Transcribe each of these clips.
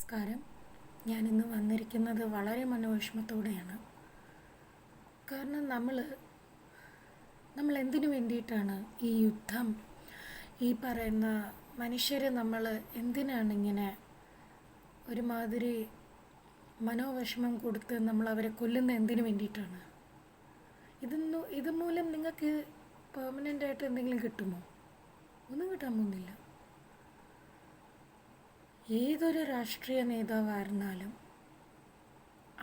നമസ്കാരം. ഞാനിന്ന് വന്നിരിക്കുന്നത് വളരെ മനോവിഷമത്തോടെയാണ്. കാരണം നമ്മൾ എന്തിനു വേണ്ടിയിട്ടാണ് ഈ യുദ്ധം, ഈ പറയുന്ന മനുഷ്യരെ നമ്മൾ എന്തിനാണ് ഇങ്ങനെ ഒരുമാതിരി മനോവിഷമം കൊടുത്ത് നമ്മൾ അവരെ കൊല്ലുന്ന എന്തിനു വേണ്ടിയിട്ടാണ്? ഇതുമൂലം നിങ്ങൾക്ക് പെർമനൻ്റായിട്ട് എന്തെങ്കിലും കിട്ടുമോ? ഒന്നും കിട്ടാൻ പോകുന്നില്ല. ഏതൊരു രാഷ്ട്രീയ നേതാവായിരുന്നാലും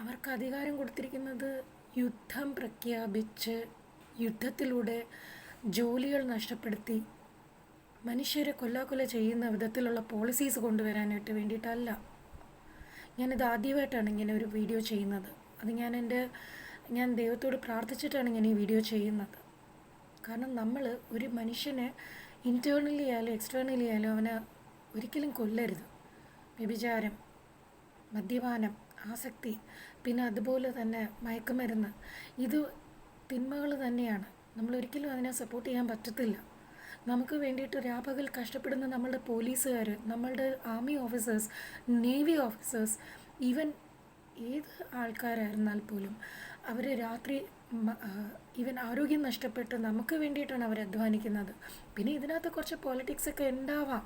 അവർക്ക് അധികാരം കൊടുത്തിരിക്കുന്നത് യുദ്ധം പ്രഖ്യാപിച്ച് യുദ്ധത്തിലൂടെ ജോലികൾ നഷ്ടപ്പെടുത്തി മനുഷ്യരെ കൊല്ലാക്കൊല ചെയ്യുന്ന വിധത്തിലുള്ള പോളിസീസ് കൊണ്ടുവരാനായിട്ട് വേണ്ടിയിട്ടല്ല. ഞാനിത് ആദ്യമായിട്ടാണ് ഇങ്ങനെ ഒരു വീഡിയോ ചെയ്യുന്നത്. അത് ഞാൻ ദൈവത്തോട് പ്രാർത്ഥിച്ചിട്ടാണ് ഇങ്ങനെ ഈ വീഡിയോ ചെയ്യുന്നത്. കാരണം നമ്മൾ ഒരു മനുഷ്യനെ ഇൻറ്റേർണലി ആയാലും എക്സ്റ്റേർണലി ആയാലും അവനെ ഒരിക്കലും കൊല്ലരുത്. വ്യഭിചാരം, മദ്യപാനം, ആസക്തി, പിന്നെ അതുപോലെ തന്നെ മയക്കുമരുന്ന്, ഇത് തിന്മകൾ തന്നെയാണ്. നമ്മളൊരിക്കലും അതിനെ സപ്പോർട്ട് ചെയ്യാൻ പറ്റത്തില്ല. നമുക്ക് വേണ്ടിയിട്ട് രാപകൽ കഷ്ടപ്പെടുന്ന നമ്മളുടെ പോലീസുകാർ, നമ്മളുടെ army officers, navy officers, even ഏത് ആൾക്കാരായിരുന്നാൽ പോലും അവർ രാത്രി ഈവൻ ആരോഗ്യം നഷ്ടപ്പെട്ട് നമുക്ക് വേണ്ടിയിട്ടാണ് അവർ അധ്വാനിക്കുന്നത്. പിന്നെ ഇതിനകത്ത് കുറച്ച് പൊളിറ്റിക്സൊക്കെ ഉണ്ടാവാം.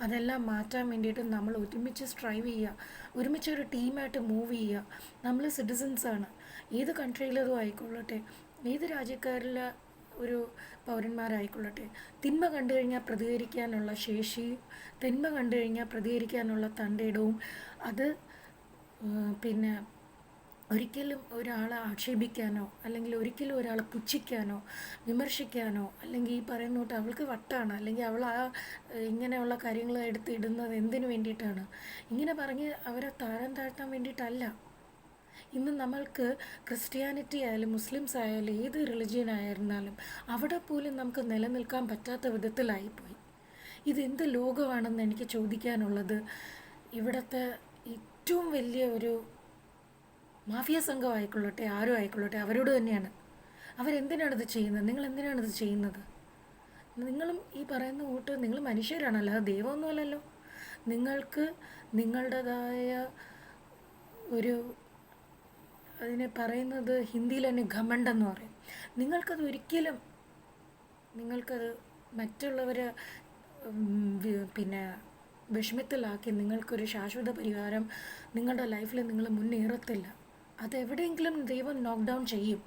അതെല്ലാം മാറ്റാൻ വേണ്ടിയിട്ട് നമ്മൾ ഒരുമിച്ച് സ്ട്രൈവ് ചെയ്യുക, ഒരുമിച്ച് ഒരു ടീമായിട്ട് മൂവ് ചെയ്യുക. നമ്മൾ സിറ്റിസൻസാണ്. ഏത് കൺട്രിയിലതും ആയിക്കൊള്ളട്ടെ, ഏത് രാജ്യക്കാരിലെ ഒരു പൗരന്മാരായിക്കൊള്ളട്ടെ, തിന്മ കണ്ടു കഴിഞ്ഞാൽ പ്രതികരിക്കാനുള്ള ശേഷിയും തിന്മ കണ്ടു കഴിഞ്ഞാൽ പ്രതികരിക്കാനുള്ള തൻ്റെയിടവും അത് പിന്നെ ഒരിക്കലും ഒരാളെ ആക്ഷേപിക്കാനോ അല്ലെങ്കിൽ ഒരിക്കലും ഒരാളെ പുച്ഛിക്കാനോ വിമർശിക്കാനോ അല്ലെങ്കിൽ ഈ പറയുന്ന തൊട്ട് അവൾക്ക് വട്ടാണ് അല്ലെങ്കിൽ അവൾ ഇങ്ങനെയുള്ള കാര്യങ്ങൾ എടുത്തിടുന്നത് എന്തിനു വേണ്ടിയിട്ടാണ്, ഇങ്ങനെ പറഞ്ഞ് അവരെ താരം താഴ്ത്താൻ വേണ്ടിയിട്ടല്ല. ഇന്ന് നമ്മൾക്ക് ക്രിസ്ത്യാനിറ്റി ആയാലും മുസ്ലിംസ് ആയാലും ഏത് റിലിജിയൻ ആയിരുന്നാലും അവിടെ പോലും നമുക്ക് നിലനിൽക്കാൻ പറ്റാത്ത വിധത്തിലായിപ്പോയി. ഇതെന്ത് ലോകമാണെന്ന് എനിക്ക് ചോദിക്കാനുള്ളത്. ഇവിടുത്തെ ഏറ്റവും വലിയ ഒരു മാഫിയ സംഘം ആയിക്കൊള്ളട്ടെ, ആരും ആയിക്കൊള്ളട്ടെ, അവരോട് തന്നെയാണ്. അവരെന്തിനാണിത് ചെയ്യുന്നത്? നിങ്ങൾ എന്തിനാണിത് ചെയ്യുന്നത്? നിങ്ങളും ഈ പറയുന്ന കൂട്ട് നിങ്ങൾ മനുഷ്യരാണ്, അല്ലാതെ ദൈവമൊന്നുമല്ലല്ലോ. നിങ്ങൾക്ക് നിങ്ങളുടേതായ ഒരു, അതിനെ പറയുന്നത് ഹിന്ദിയിൽ തന്നെ ഘമണ്ടെന്ന് പറയും. നിങ്ങൾക്കത് മറ്റുള്ളവരെ പിന്നെ വിഷമത്തിലാക്കി നിങ്ങൾക്കൊരു ശാശ്വത പരിഹാരം നിങ്ങളുടെ ലൈഫിൽ നിങ്ങൾ മുന്നേറത്തില്ല. അതെവിടെയെങ്കിലും ദൈവം നോക്ക് ഡൗൺ ചെയ്യും.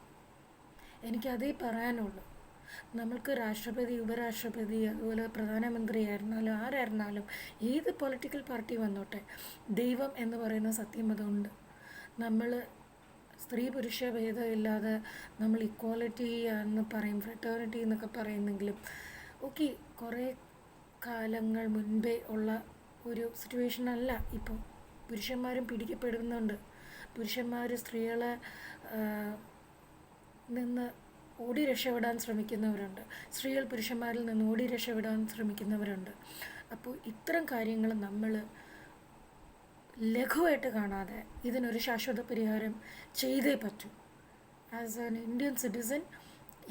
എനിക്കതേ പറയാനുള്ളൂ. നമ്മൾക്ക് രാഷ്ട്രപതി, ഉപരാഷ്ട്രപതി, അതുപോലെ പ്രധാനമന്ത്രി ആയിരുന്നാലും ആരായിരുന്നാലും ഏത് പൊളിറ്റിക്കൽ പാർട്ടി വന്നോട്ടെ, ദൈവം എന്ന് പറയുന്ന സത്യം അതുണ്ട്. നമ്മൾ സ്ത്രീ പുരുഷ ഭേദമില്ലാതെ നമ്മൾ ഇക്വാലിറ്റി എന്ന് പറയും, ഫ്രട്ടേണിറ്റി എന്നൊക്കെ പറയുന്നെങ്കിലും ഓക്കെ, കുറേ കാലങ്ങൾ മുൻപേ ഉള്ള ഒരു സിറ്റുവേഷൻ അല്ല ഇപ്പോൾ. പുരുഷന്മാരും പിടിക്കപ്പെടുന്നുണ്ട്. പുരുഷന്മാർ സ്ത്രീകളെ നിന്ന് ഓടി രക്ഷപ്പെടാൻ ശ്രമിക്കുന്നവരുണ്ട്. സ്ത്രീകൾ പുരുഷന്മാരിൽ നിന്ന് ഓടി രക്ഷപ്പെടാൻ ശ്രമിക്കുന്നവരുണ്ട്. അപ്പോൾ ഇത്തരം കാര്യങ്ങൾ നമ്മൾ ലഘുവായിട്ട് കാണാതെ ഇതിനൊരു ശാശ്വത പരിഹാരം ചെയ്തേ പറ്റൂ. ആസ് ആൻ ഇന്ത്യൻ സിറ്റിസൺ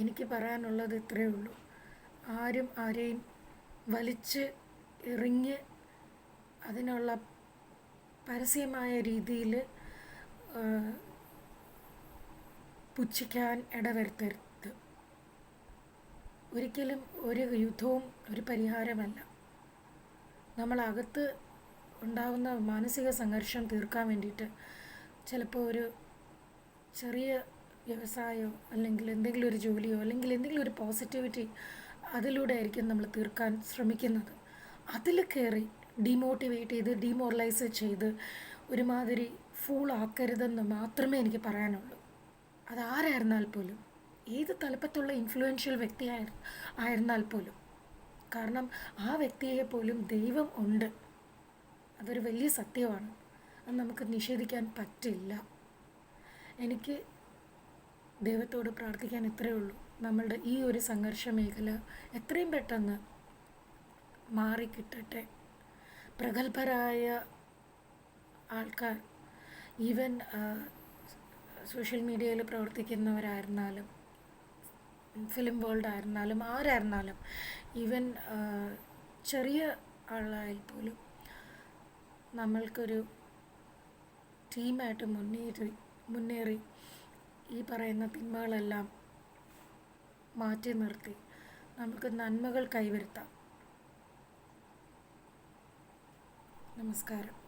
എനിക്ക് പറയാനുള്ളത് ഇത്രയേ ഉള്ളൂ. ആരും ആരെയും വലിച്ച് എറിഞ്ഞ് അതിനുള്ള പരസ്യമായ രീതിയിൽ പുച്ഛിക്കാൻ ഇടവരുത്തരുത്. ഒരിക്കലും ഒരു യുദ്ധവും ഒരു പരിഹാരമല്ല. നമ്മളകത്ത് ഉണ്ടാകുന്ന മാനസിക സംഘർഷം തീർക്കാൻ വേണ്ടിയിട്ട് ചിലപ്പോൾ ഒരു ചെറിയ വ്യവസായമോ അല്ലെങ്കിൽ എന്തെങ്കിലും ഒരു ജോലിയോ അല്ലെങ്കിൽ എന്തെങ്കിലും ഒരു പോസിറ്റിവിറ്റി അതിലൂടെ ആയിരിക്കും നമ്മൾ തീർക്കാൻ ശ്രമിക്കുന്നത്. അതിൽ കയറി ഡീമോട്ടിവേറ്റ് ചെയ്ത് ഡീമോറലൈസ് ചെയ്ത് ഒരുമാതിരി ഫൂളാക്കരുതെന്ന് മാത്രമേ എനിക്ക് പറയാനുള്ളൂ. അതാരായിരുന്നാൽ പോലും, ഏത് തലപ്പത്തുള്ള ഇൻഫ്ലുവൻഷ്യൽ ആയിരുന്നാൽ പോലും. കാരണം ആ വ്യക്തിയെ പോലും ദൈവം ഉണ്ട്. അതൊരു വലിയ സത്യമാണ്. അത് നമുക്ക് നിഷേധിക്കാൻ പറ്റില്ല. എനിക്ക് ദൈവത്തോട് പ്രാർത്ഥിക്കാൻ ഇത്രയേ ഉള്ളൂ. നമ്മളുടെ ഈ ഒരു സംഘർഷ മേഖല എത്രയും പെട്ടെന്ന് മാറിക്കിട്ടട്ടെ. പ്രഗത്ഭരായ ആൾക്കാർ, ഈവൻ സോഷ്യൽ മീഡിയയിൽ പ്രവർത്തിക്കുന്നവരായിരുന്നാലും ഫിലിം വേൾഡ് ആയിരുന്നാലും ആരായിരുന്നാലും, ഈവൻ ചെറിയ ആളായാൽ പോലും നമ്മൾക്കൊരു ടീമായിട്ട് മുന്നേറി ഈ പറയുന്ന തിന്മകളെല്ലാം മാറ്റി നിർത്തി നമുക്ക് നന്മകൾ കൈവരുത്താം. നമസ്കാരം.